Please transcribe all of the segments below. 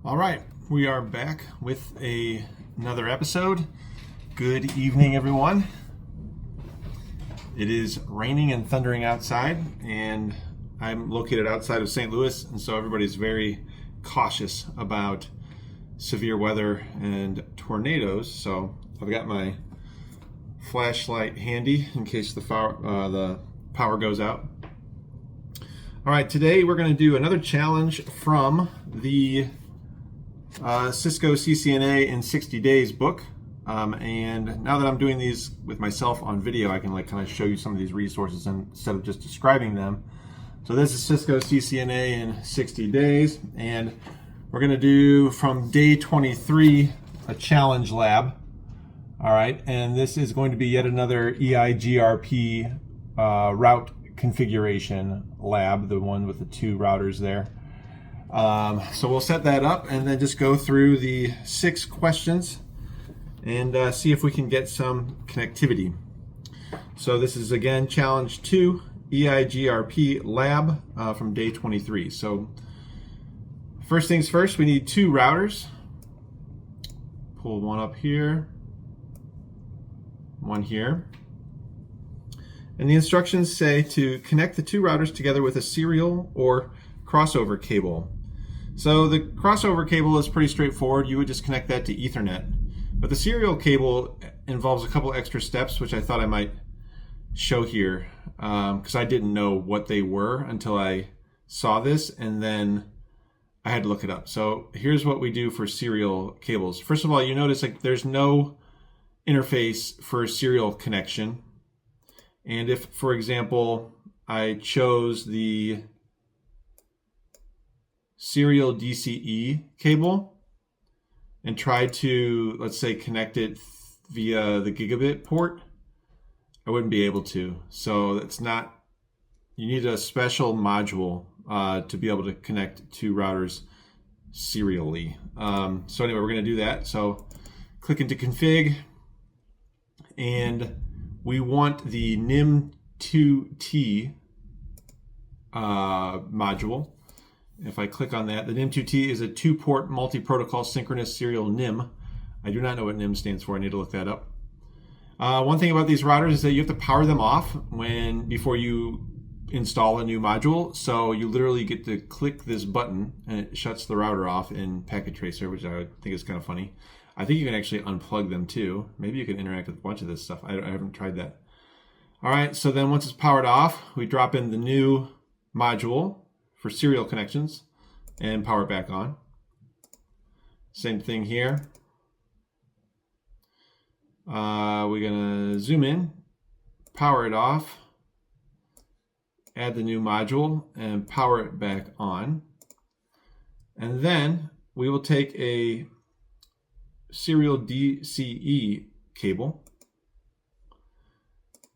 All right, we are back with another episode. Good evening, everyone. It is raining and thundering outside, and I'm located outside of St. Louis, and so everybody's very cautious about severe weather and tornadoes. So I've got my flashlight handy in case the power goes out. All right, today we're going to do another challenge from the Cisco CCNA in 60 Days book. And now that I'm doing these with myself on video, I can kind of show you some of these resources instead of just describing them. So this is Cisco CCNA in 60 days, and we're going to do from day 23 a challenge lab. All right, and this is going to be yet another EIGRP route configuration lab, the one with the two routers there. So we'll set that up and then just go through the 6 questions and see if we can get some connectivity. So this is again challenge 2, EIGRP lab from day 23. So first things first, we need 2 routers. Pull one up here, one here. And the instructions say to connect the 2 routers together with a serial or crossover cable. So the crossover cable is pretty straightforward. You would just connect that to Ethernet. But the serial cable involves a couple extra steps, which I thought I might show here, because I didn't know what they were until I saw this, and then I had to look it up. So here's what we do for serial cables. First of all, you notice there's no interface for serial connection. And if, for example, I chose the serial DCE cable and tried to, let's say, connect it via the gigabit port, I wouldn't be able to. So it's not, you need a special module to be able to connect 2 routers serially. So anyway, we're going to do that. So click into config, and we want the NIM2T module. If I click on that, the NIM2T is a 2-port multi-protocol synchronous serial NIM. I do not know what NIM stands for. I need to look that up. One thing about these routers is that you have to power them off before you install a new module. So you literally get to click this button and it shuts the router off in Packet Tracer, which I think is kind of funny. I think you can actually unplug them too. Maybe you can interact with a bunch of this stuff. I haven't tried that. All right, so then once it's powered off, we drop in the new module for serial connections and power it back on. Same thing here. We're gonna zoom in, power it off, add the new module and power it back on. And then we will take a serial DCE cable,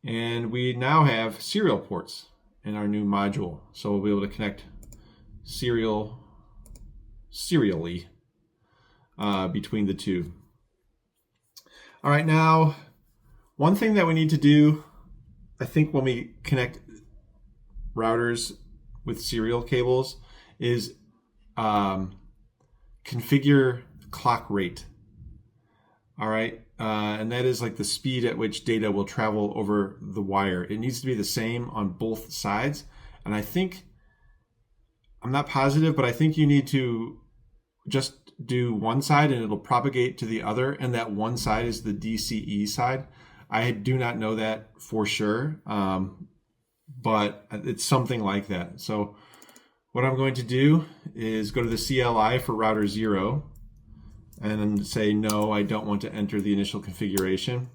and we now have serial ports in our new module. So we'll be able to connect serially between the 2. All right, now one thing that we need to do, I think, when we connect routers with serial cables is configure clock rate. All right, and that is like the speed at which data will travel over the wire. It needs to be the same on both sides. And I think, I'm not positive, but I think you need to just do one side and it'll propagate to the other. And that one side is the DCE side. I do not know that for sure, but it's something like that. So what I'm going to do is go to the CLI for router 0 and then say, no, I don't want to enter the initial configuration.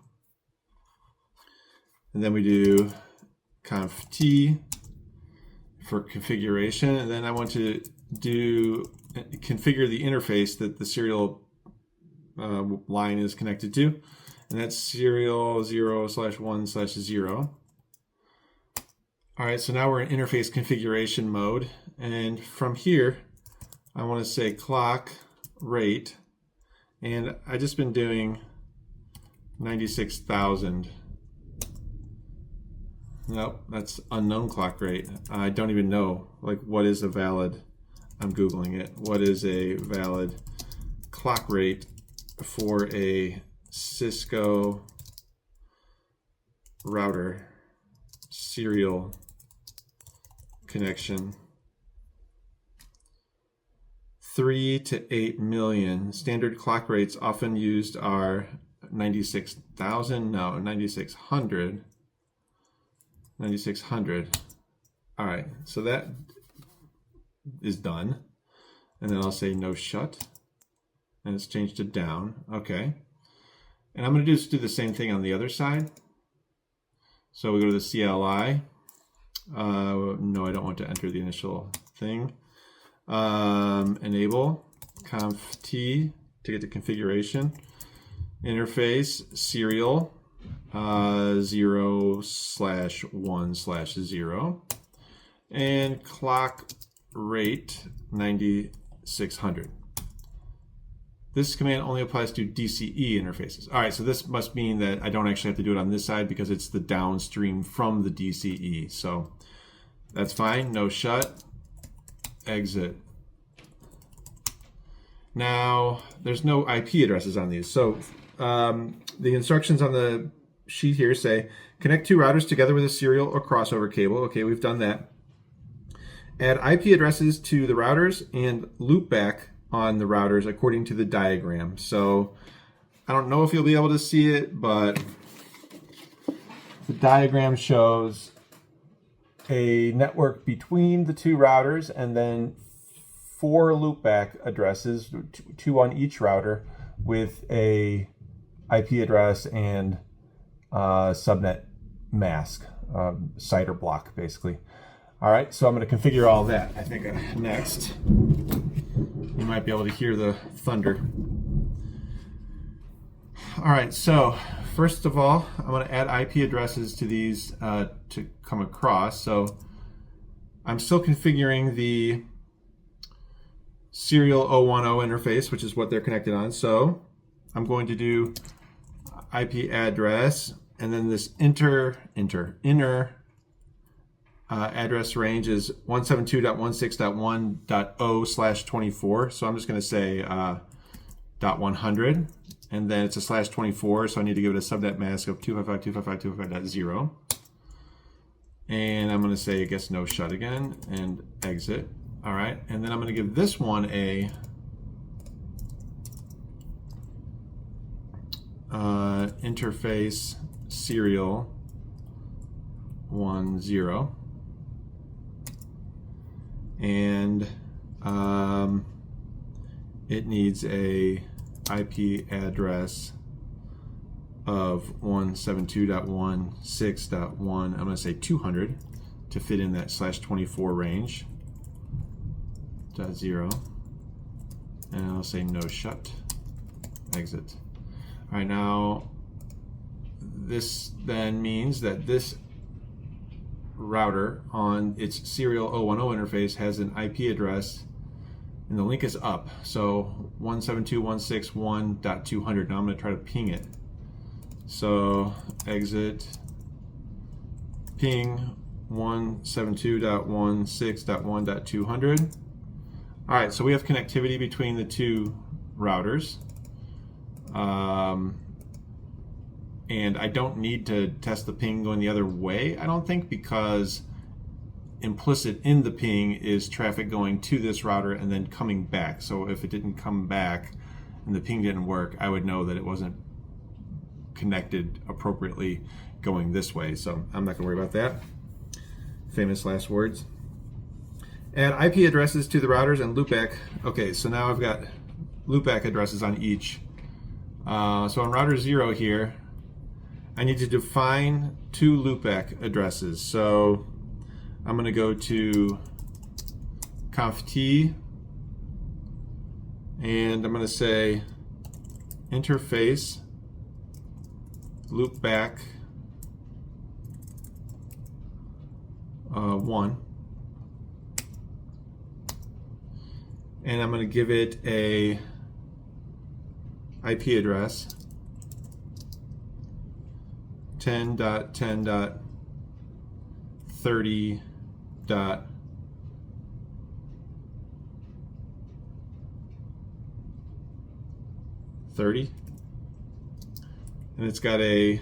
And then we do conf T for configuration. And then I want to configure the interface that the serial line is connected to. And that's serial 0/1/0. All right, so now we're in interface configuration mode. And from here, I want to say clock rate. And I've just been doing 96,000. Nope, that's unknown clock rate. I don't even know what is a valid I'm Googling it. What is a valid clock rate for a Cisco router serial connection? 3 to 8 million. Standard clock rates often used are 96,000, no, 9600. 9600. All right, so that is done. And then I'll say no shut. And it's changed to down. Okay. And I'm going to just do the same thing on the other side. So we go to the CLI. No, I don't want to enter the initial thing. Enable conf t to get the configuration. Interface serial 0/1/0 and clock rate 9600. This command only applies to DCE interfaces. All right, so this must mean that I don't actually have to do it on this side because it's the downstream from the DCE. So that's fine, no shut, exit. Now, there's no IP addresses on these. So the instructions on the sheet here say, connect two routers together with a serial or crossover cable. Okay, we've done that. Add IP addresses to the routers and loop back on the routers according to the diagram. So I don't know if you'll be able to see it, but the diagram shows a network between the two routers and then 4 loopback addresses, 2 on each router, with a IP address and subnet mask, CIDR block, basically. All right, so I'm going to configure all that. I think next, you might be able to hear the thunder. All right, so first of all, I'm going to add IP addresses to these to come across. So I'm still configuring the serial 010 interface, which is what they're connected on. So I'm going to do IP address, and then this inner address range is 172.16.1.0/24. So I'm just going to say .100, and then it's a /24, so I need to give it a subnet mask of 255.255.255.0. And I'm going to say, I guess, no shut again, and exit. All right, and then I'm going to give this one a interface serial 10, and it needs a IP address of 172.16.1. I'm going to say 200 to fit in that /24 range. .0, and I'll say no shut, exit. All right, now this then means that this router on its serial 010 interface has an IP address, and the link is up. So 172.161.200. Now I'm going to try to ping it. So exit, ping 172.16.1.200. All right, so we have connectivity between the two routers. And I don't need to test the ping going the other way, I don't think, because implicit in the ping is traffic going to this router and then coming back. So if it didn't come back and the ping didn't work, I would know that it wasn't connected appropriately going this way. So I'm not going to worry about that. Famous last words. Add IP addresses to the routers and loopback. Okay, so now I've got loopback addresses on each. So on router 0 here, I need to define 2 loopback addresses. So I'm going to go to conf t, and I'm going to say interface loopback 1. And I'm going to give it a IP address 10.10.30. 30, and it's got a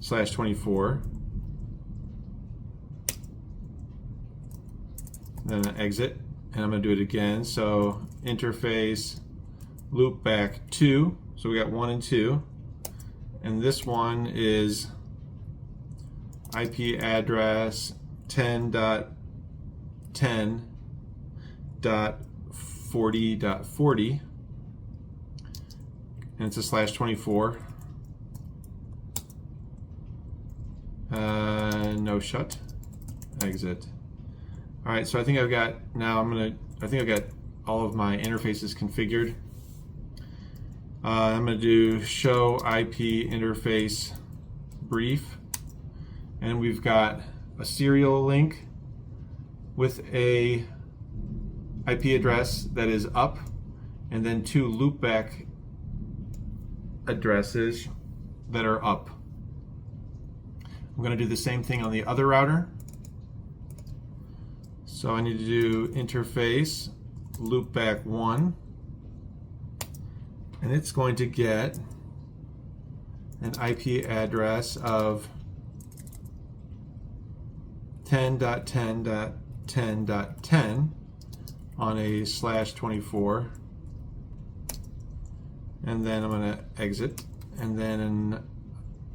/24, then an exit, and I'm going to do it again. So interface loop back 2, so we got 1 and 2, and this one is IP address 10.10.40.40, and it's a /24. No shut, exit. All right, so I think I've got, I think I've got all of my interfaces configured. I'm going to do show IP interface brief, and we've got a serial link with a IP address that is up, and then 2 loopback addresses that are up. I'm going to do the same thing on the other router. So I need to do interface loopback 1, and it's going to get an IP address of 10.10.10.10 on a /24, and then I'm going to exit, and then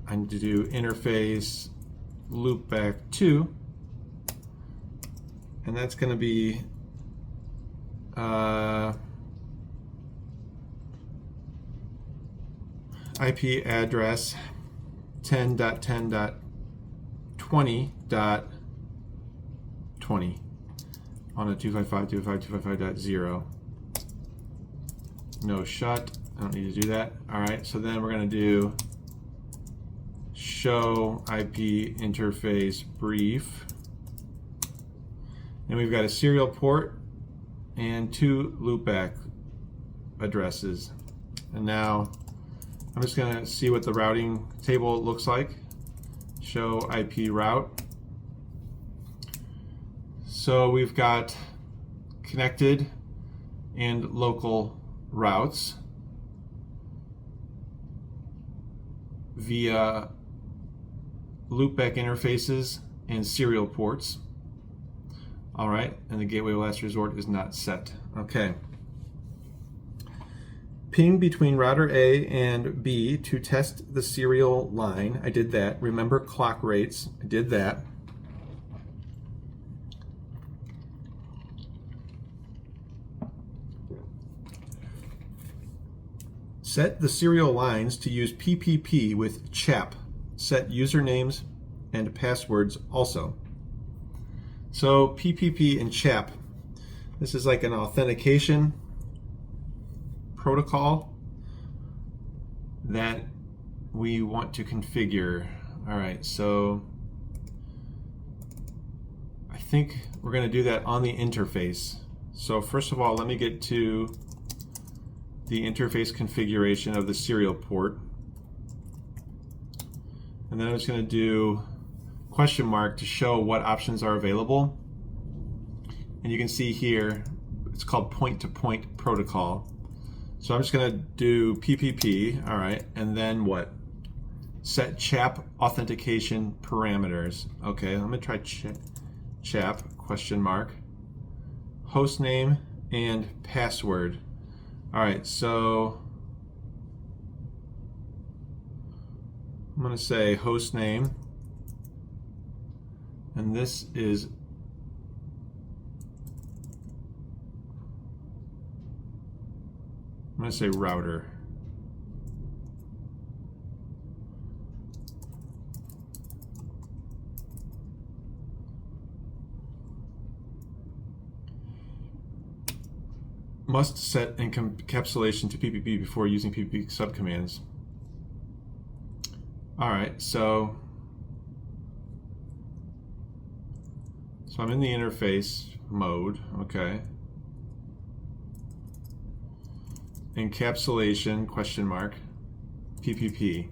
I need to do interface loopback 2, and that's going to be IP address 10.10.20.20 on a 255.255.255.0. No shut. I don't need to do that. All right, so then we're going to do show IP interface brief, and we've got a serial port and 2 loopback addresses. And now I'm just going to see what the routing table looks like. Show IP route. So we've got connected and local routes via loopback interfaces and serial ports. All right, and the gateway of last resort is not set. Okay. Ping between router A and B to test the serial line. I did that. Remember clock rates. I did that. Set the serial lines to use PPP with CHAP. Set usernames and passwords also. So PPP and CHAP, this is like an authentication protocol that we want to configure. All right, so I think we're going to do that on the interface. So first of all, let me get to the interface configuration of the serial port. And then I'm just going to do question mark to show what options are available. And you can see here, it's called point-to-point protocol. So I'm just going to do PPP, all right, and then what? Set CHAP authentication parameters. Okay, I'm going to try CHAP, question mark, host name and password. All right, so I'm going to say host name, and this is I'm going to say router. Must set encapsulation to PPP before using PPP subcommands. All right, so I'm in the interface mode, okay. Encapsulation, question mark, PPP,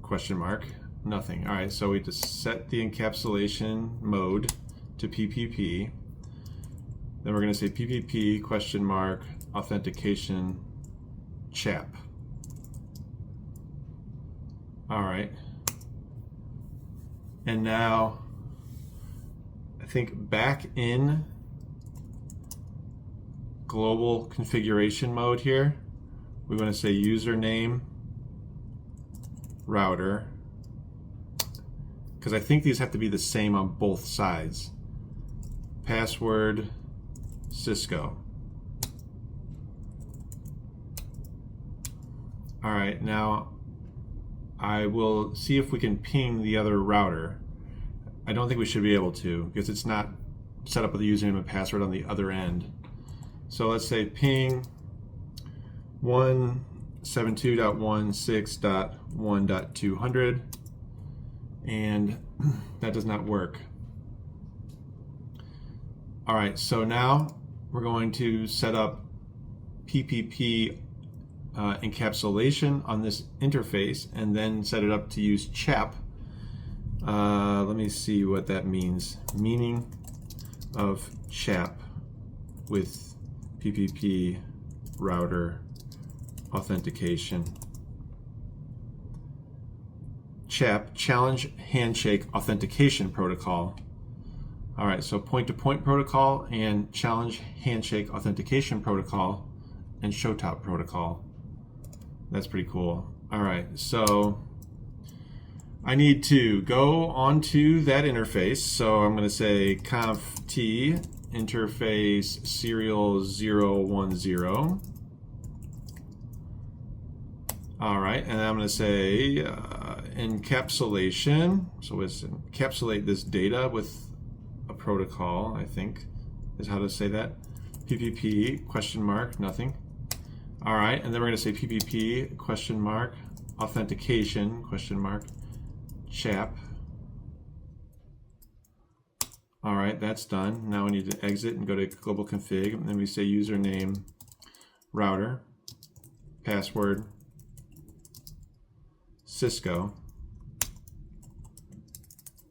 question mark, nothing. All right, so we just set the encapsulation mode to PPP. Then we're going to say PPP question mark authentication chap. All right. And now I think back in global configuration mode here, we want to say username router, because I think these have to be the same on both sides. Password Cisco. All right, now I will see if we can ping the other router. I don't think we should be able to because it's not set up with a username and password on the other end. So let's say ping 172.16.1.200, and that does not work. All right, so now we're going to set up PPP encapsulation on this interface and then set it up to use CHAP. Let me see what that means. Meaning of CHAP with PPP router authentication. CHAP, Challenge Handshake Authentication Protocol. All right, so point-to-point protocol and Challenge Handshake Authentication Protocol and Showtop protocol. That's pretty cool. All right, so I need to go onto that interface. So I'm going to say conf t interface serial 010. All right, and I'm going to say encapsulation. So let's encapsulate this data with a protocol, I think is how to say that. PPP question mark nothing. All right, and then we're going to say PPP question mark authentication question mark CHAP. All right, that's done. Now we need to exit and go to global config, and then we say username router, password Cisco,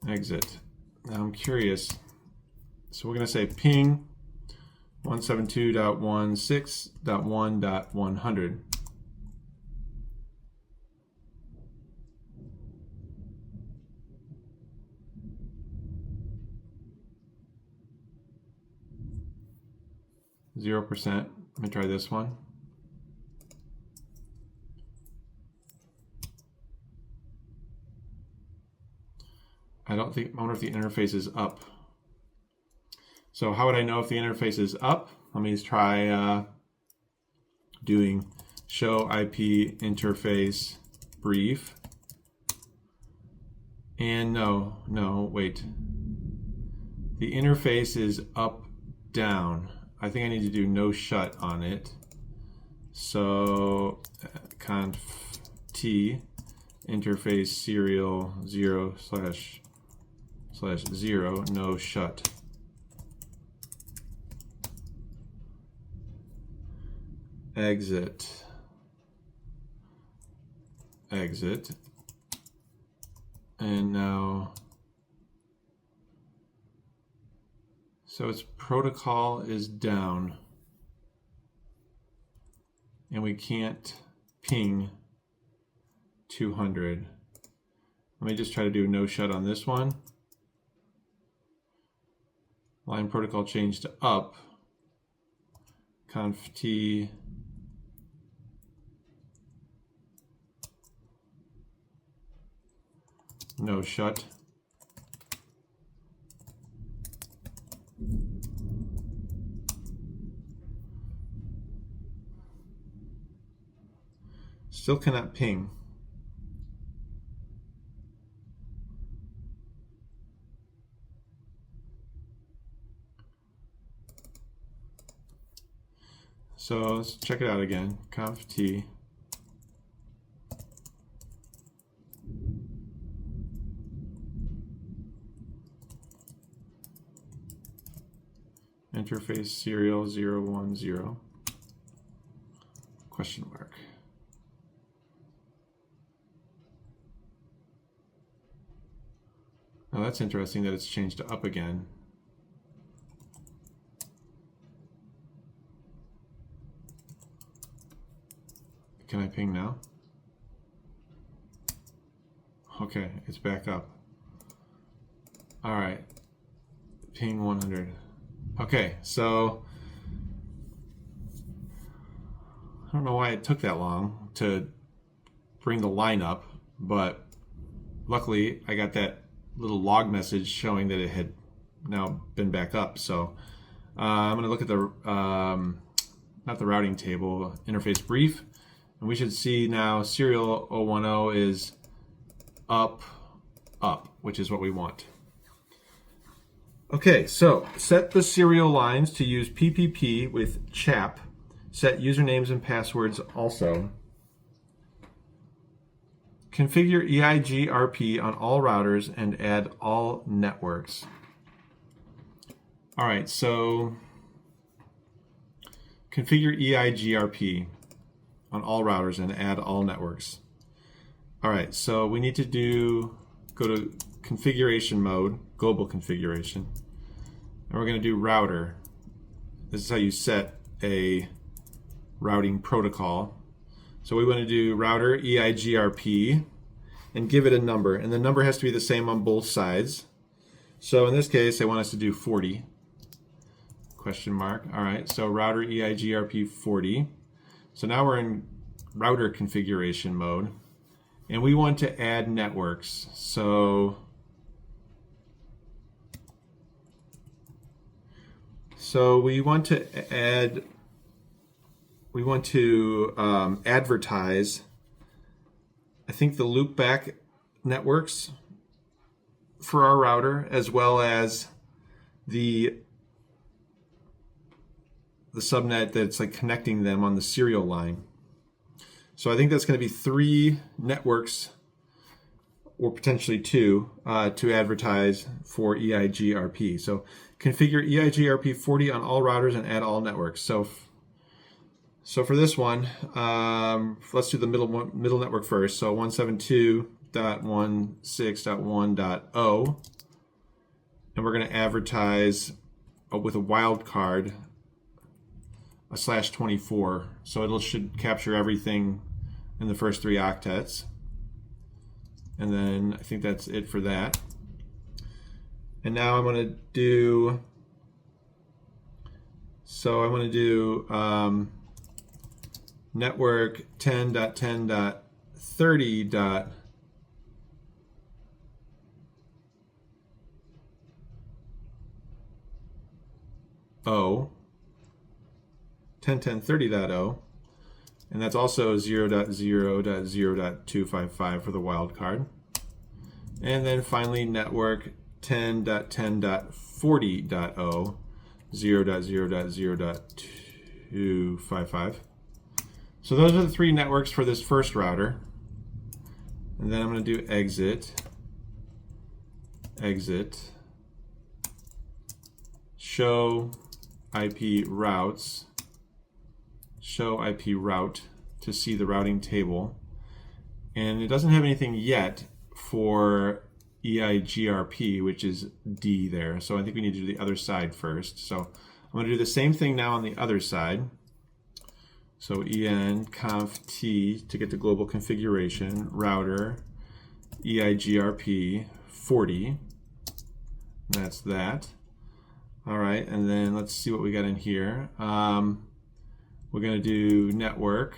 exit. Now I'm curious. So we're going to say ping 172.16.1.100. %. Let me try this one. I wonder if the interface is up. So how would I know if the interface is up? Let me try doing show IP interface brief. And no, wait. The interface is up, down. I think I need to do no shut on it. So conf t interface serial 0/0 no shut. Exit. And now, so its protocol is down and we can't ping 200. Let me just try to do no shut on this one. Line protocol changed to up. Conf t no shut. Still cannot ping. So let's check it out again. Conf t interface serial 010 question mark. Now that's interesting that it's changed to up again. Can I ping now? Okay, it's back up. All right, ping 100. Okay, so I don't know why it took that long to bring the line up, but luckily I got that little log message showing that it had now been back up. So I'm going to look at the, not the routing table, interface brief, and we should see now serial 010 is up, which is what we want. Okay, so set the serial lines to use PPP with CHAP. Set usernames and passwords also. Configure EIGRP on all routers and add all networks. All right, so configure EIGRP on all routers and add all networks. All right, so we need to go to configuration mode, global configuration, and we're going to do router. This is how you set a routing protocol. So we want to do router EIGRP and give it a number, and the number has to be the same on both sides. So in this case, they want us to do 40, question mark. All right, so router EIGRP 40. So now we're in router configuration mode, and we want to add networks. So we want to add, advertise, I think, the loopback networks for our router, as well as the subnet that's like connecting them on the serial line. So I think that's going to be 3 networks, or potentially 2, to advertise for EIGRP. So configure EIGRP 40 on all routers and add all networks. So for this one, let's do the middle network first. So 172.16.1.0, and we're going to advertise with a wildcard a /24. So it should capture everything in the first 3 octets. And then I think that's it for that. And now I'm going to do, network 10.10.30.0, 10.10.30.0, and that's also 0.0.0.255 for the wildcard. And then finally network 10.10.40.0, 0.0.0.255. So those are the 3 networks for this first router. And then I'm going to do exit, show IP routes, show IP route to see the routing table. And it doesn't have anything yet for EIGRP, which is D there. So I think we need to do the other side first. So I'm going to do the same thing now on the other side. So en conf t to get the global configuration, router EIGRP 40. That's that. All right, and then let's see what we got in here. We're going to do network,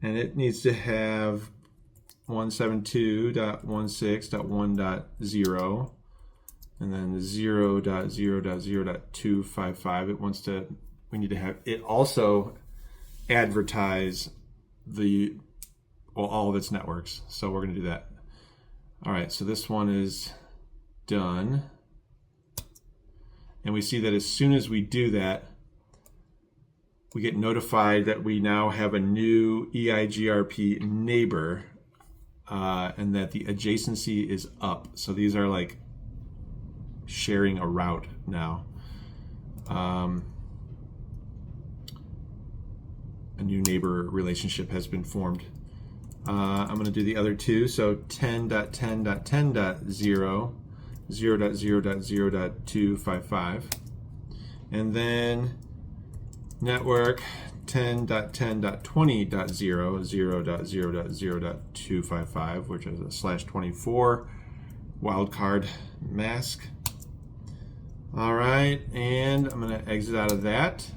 and it needs to have 172.16.1.0, and then 0.0.0.255. It wants to, we need to have it also advertise all of its networks. So we're going to do that. All right, so this one is done. And we see that as soon as we do that, we get notified that we now have a new EIGRP neighbor, and that the adjacency is up. So these are like sharing a route now. A new neighbor relationship has been formed. I'm going to do the other 2. So 10.10.10.0, 0.0.0.255. And then network 10.10.20.0, 0.0.0.0.255, which is a /24 wildcard mask. All right, and I'm going to exit out of that,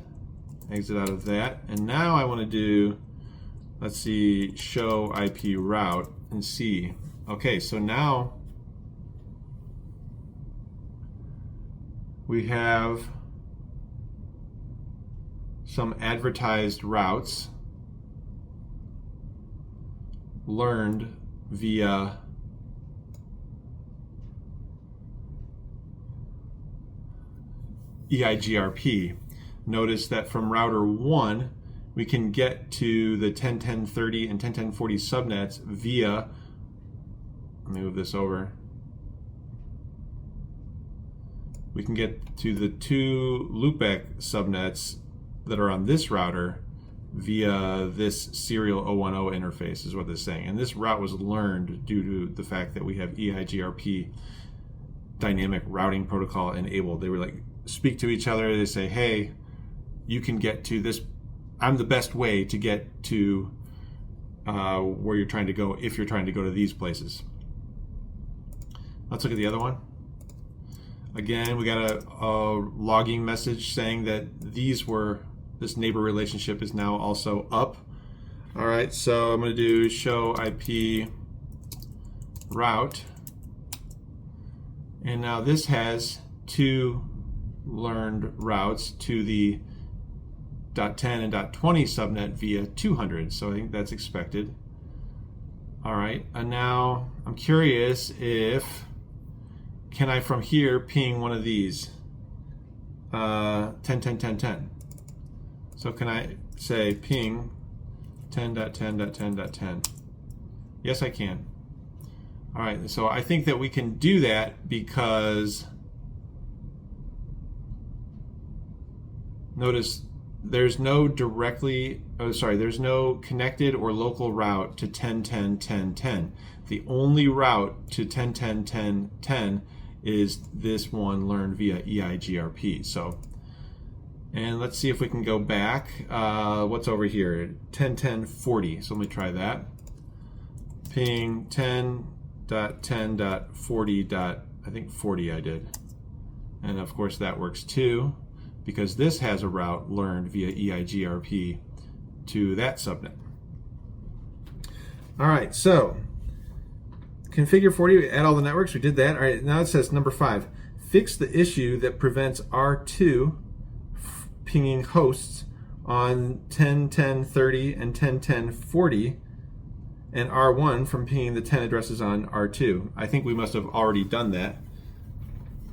and now I want to do, let's see, show IP route and see. Okay, so now we have some advertised routes learned via EIGRP. Notice that from router 1, we can get to the 10.10.30 and 10.10.40 subnets via, let me move this over, we can get to the 2 loopback subnets that are on this router via this serial 010 interface, is what this is saying. And this route was learned due to the fact that we have EIGRP dynamic routing protocol enabled. They were like, speak to each other. They say, hey, you can get to this. I'm the best way to get to where you're trying to go if you're trying to go to these places. Let's look at the other one. Again, we got a logging message saying that this neighbor relationship is now also up. All right, so I'm going to do show IP route. And now this has 2 learned routes to the .10 and .20 subnet via 200. So I think that's expected. All right, and now I'm curious if, can I from here ping one of these 10.10.10.10? So can I say ping 10.10.10.10? Yes, I can. All right, so I think that we can do that because notice there's no there's no connected or local route to 10.10.10.10. The only route to 10.10.10.10 is this one learned via EIGRP. So, and let's see if we can go back. What's over here? 10.10.40. So let me try that. Ping 10.10.40. I think 40 I did. And of course that works too, because this has a route learned via EIGRP to that subnet. All right, so configure 40, add all the networks, we did that. All right, now it says number 5, fix the issue that prevents R2 pinging hosts on 10.10.30 and 10.10.40 and R1 from pinging the 10 addresses on R2. I think we must have already done that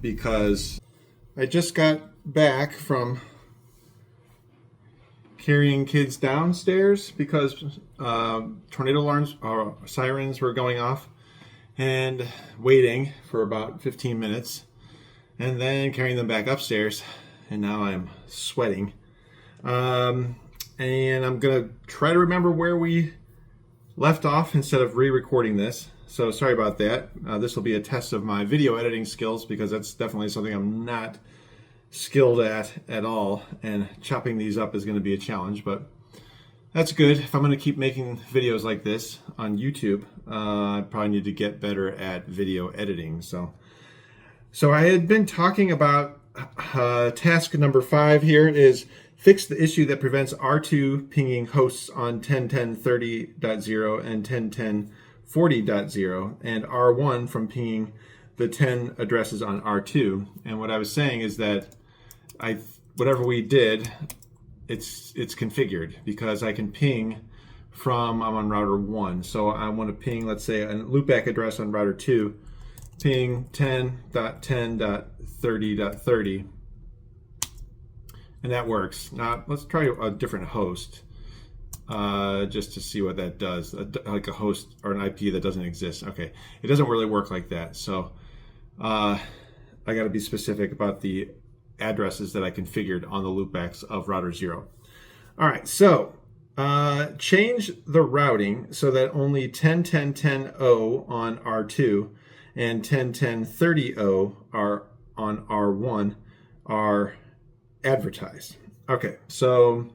because I just got back from carrying kids downstairs because tornado alarms or sirens were going off, and waiting for about 15 minutes and then carrying them back upstairs, and now I'm sweating. And I'm gonna try to remember where we left off instead of re-recording this, so sorry about that. This will be a test of my video editing skills because that's definitely something I'm not skilled at all, and chopping these up is going to be a challenge, but that's good. If I'm going to keep making videos like this on YouTube, I probably need to get better at video editing. So I had been talking about task number 5 here is fix the issue that prevents R2 pinging hosts on 10.10.30.0 and 10.10.40.0 and R1 from pinging the 10 addresses on R2. And what I was saying is that whatever we did, it's configured because I can ping from, I'm on router 1. So I want to ping, let's say, a loopback address on router 2, ping 10.10.30.30, and that works. Now let's try a different host just to see what that does, like a host or an IP that doesn't exist. Okay, it doesn't really work like that. So I got to be specific about the addresses that I configured on the loopbacks of router 0. All right, so change the routing so that only 10.10.10.0 on R2 and 10.10.30.0 are on R1 are advertised. Okay, so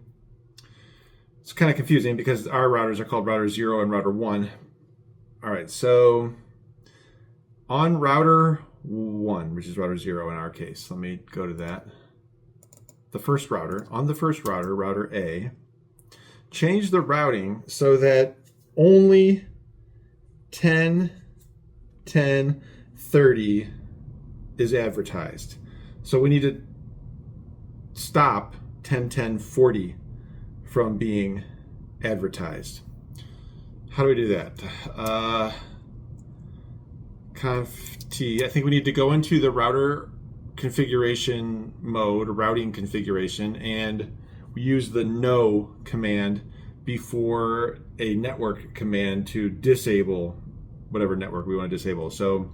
it's kind of confusing because our routers are called router 0 and router 1. All right, so on router 1, which is router 0 in our case, let me go to that. The first router, on the first router, router A, change the routing so that only 10, 10, 30 is advertised. So we need to stop 10, 10, 40 from being advertised. How do we do that? Conf T, I think we need to go into the router configuration mode, routing configuration, and we use the no command before a network command to disable whatever network we want to disable. So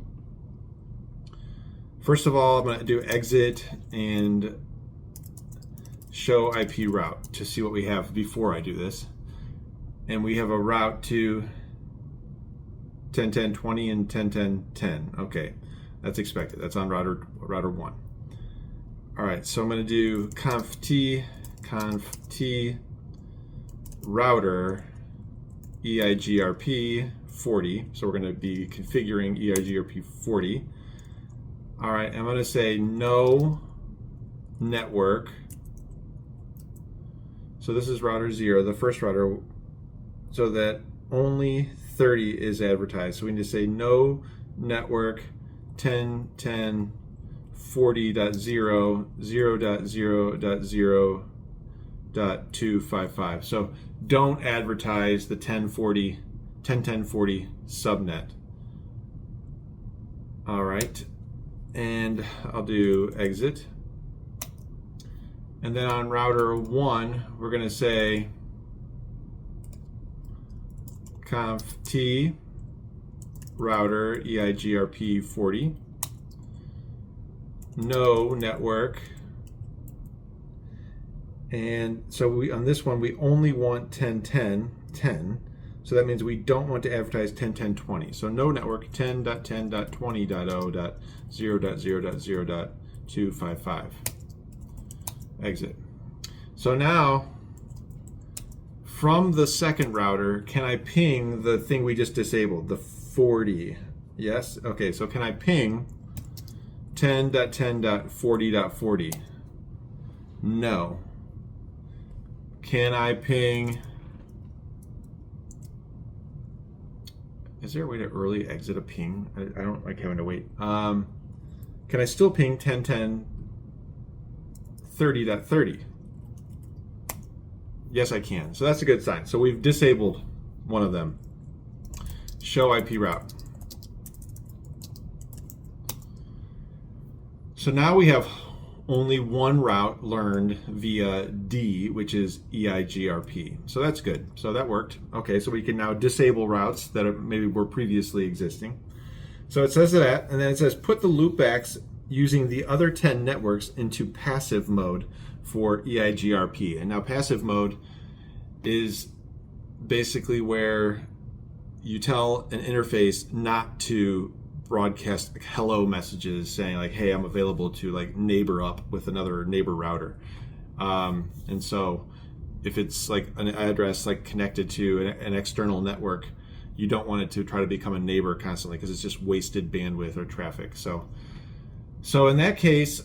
first of all, I'm going to do exit and show IP route to see what we have before I do this. And we have a route to 10, 10, 20 and 10, 10, 10. Okay, that's expected. That's on router 1. All right, so I'm going to do conf t router EIGRP 40. So we're going to be configuring EIGRP 40. All right, I'm going to say no network. So this is router 0, the first router, so that only 30 is advertised. So we need to say no network 10, 10, 40.0, 0.0.0.255. So don't advertise the 1040, 10.10.40 subnet. All right, and I'll do exit. And then on router 1, we're going to say conf t router EIGRP 40 no network, and so we on this one we only want 10 10 10, so that means we don't want to advertise 10 10 20. So no network 10.10.20.0.0.0.255. Exit. So now from the second router, can I ping the thing we just disabled, the 40? Yes. Okay, so can I ping 10.10.40.40? No. Can I ping? Is there a way to early exit a ping? I don't like having to wait. Can I still ping 10.10.30.30? Yes, I can. So that's a good sign. So we've disabled one of them. Show IP route. So now we have only one route learned via D, which is EIGRP. So that's good. So that worked. Okay, so we can now disable routes that maybe were previously existing. So it says that, and then it says put the loopbacks using the other 10 networks into passive mode for EIGRP. And now passive mode is basically where you tell an interface not to broadcast like hello messages saying like, hey, I'm available to like neighbor up with another neighbor router. And so if it's like an address like connected to an external network, you don't want it to try to become a neighbor constantly because it's just wasted bandwidth or traffic. So in that case,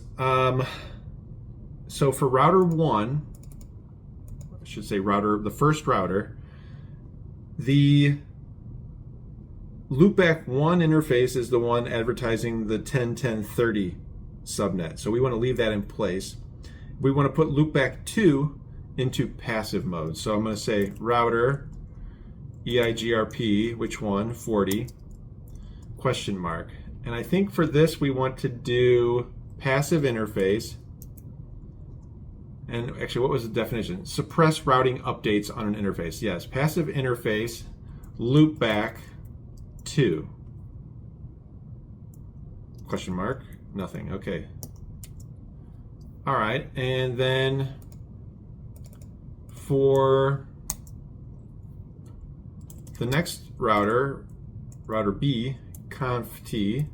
so for router 1, I should say the first router, the loopback 1 interface is the one advertising the 10.10.30 subnet. So we want to leave that in place. We want to put loopback 2 into passive mode. So I'm going to say router EIGRP, which one? 40, question mark. And I think for this we want to do passive interface. And actually, what was the definition? Suppress routing updates on an interface. Yes, passive interface, loopback 2. Question mark? Nothing. Okay. All right, and then for the next router, router B, conf t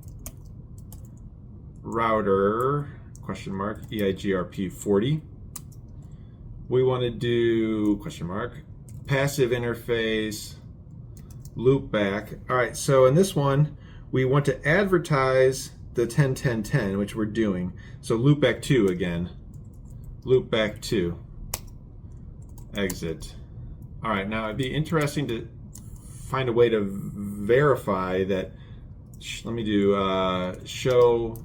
router question mark EIGRP 40 We want to do question mark passive interface loopback. All right, so in this one we want to advertise the 10-10-10, which we're doing. So loopback 2 again. Loopback 2. Exit. All right, now it'd be interesting to find a way to verify that. Let me do show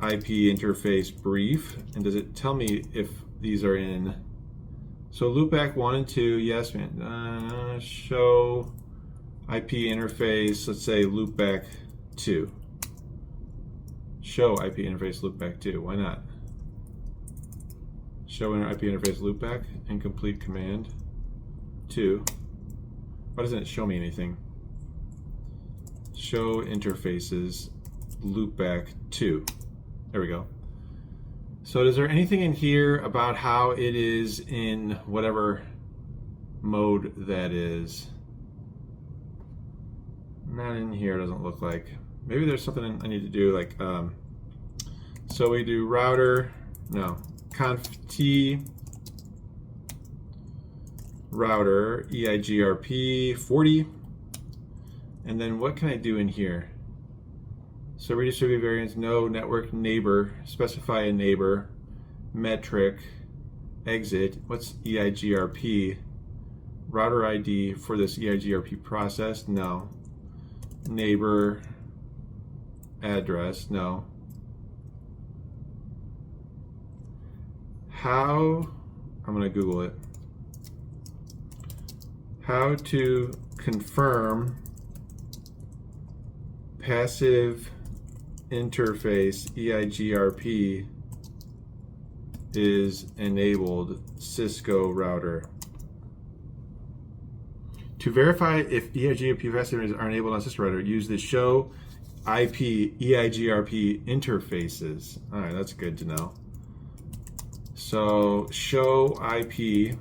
IP interface brief, and does it tell me if these are in? So loopback 1 and 2, yes, man. Show IP interface, let's say loopback 2. Show IP interface loopback 2, why not? Show IP interface loopback, incomplete command 2. Why doesn't it show me anything? Show interfaces loopback 2. There we go. So is there anything in here about how it is in whatever mode that is? Not in here, doesn't look like. Maybe there's something I need to do, like, so we do router, no, conf t router EIGRP 40. And then what can I do in here? So redistribute variants, no, network neighbor, specify a neighbor, metric, exit, what's EIGRP? Router ID for this EIGRP process, no. Neighbor, address, no. How, I'm gonna Google it. How to confirm passive interface EIGRP is enabled Cisco router. To verify if EIGRP passive interfaces are enabled on Cisco router, use the show IP EIGRP interfaces. All right, that's good to know. So show IP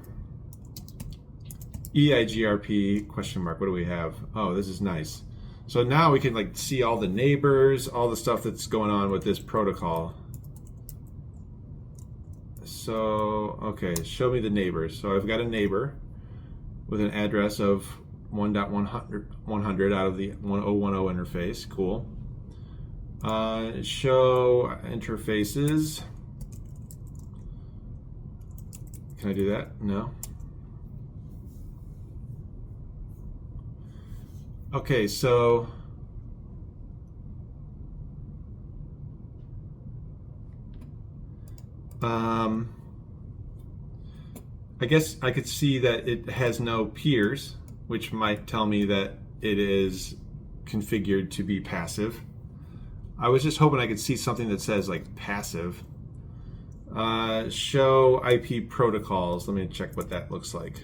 EIGRP question mark. What do we have? Oh, this is nice. So now we can like see all the neighbors, all the stuff that's going on with this protocol. So, okay, show me the neighbors. So I've got a neighbor with an address of 1.100 out of the 1010 interface. Cool. Show interfaces. Can I do that? No. Okay, so I guess I could see that it has no peers, which might tell me that it is configured to be passive. I was just hoping I could see something that says like passive. Show IP protocols. Let me check what that looks like.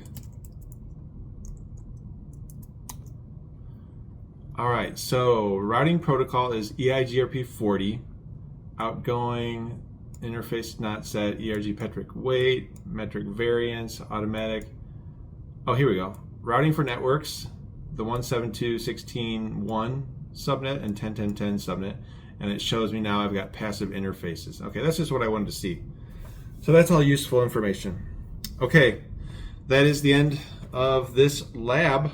All right, so routing protocol is EIGRP 40, outgoing interface not set, ERG metric wait, metric variance, automatic. Oh, here we go. Routing for networks, the 172.16.1 subnet and 10.10.10 subnet, and it shows me now I've got passive interfaces. Okay, that's just what I wanted to see. So that's all useful information. Okay, that is the end of this lab.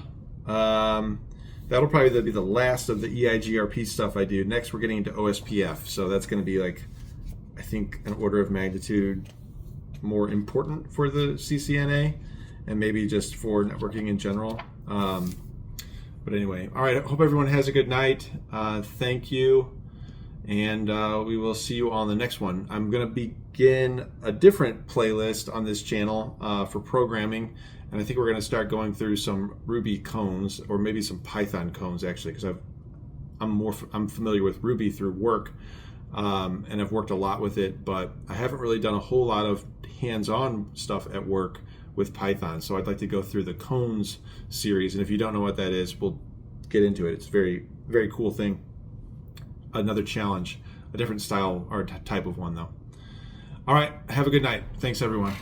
That'll probably be the last of the EIGRP stuff I do. Next, we're getting into OSPF. So that's going to be like, I think, an order of magnitude more important for the CCNA and maybe just for networking in general. But anyway, all right, I hope everyone has a good night. Thank you. And we will see you on the next one. I'm going to begin a different playlist on this channel for programming. And I think we're going to start going through some Ruby cones, or maybe some Python cones actually, because I'm familiar with Ruby through work, and I've worked a lot with it, but I haven't really done a whole lot of hands-on stuff at work with Python. So I'd like to go through the cones series, and if you don't know what that is, we'll get into it. It's a very, very cool thing. Another challenge, a different style or type of one though. All right, have a good night. Thanks everyone.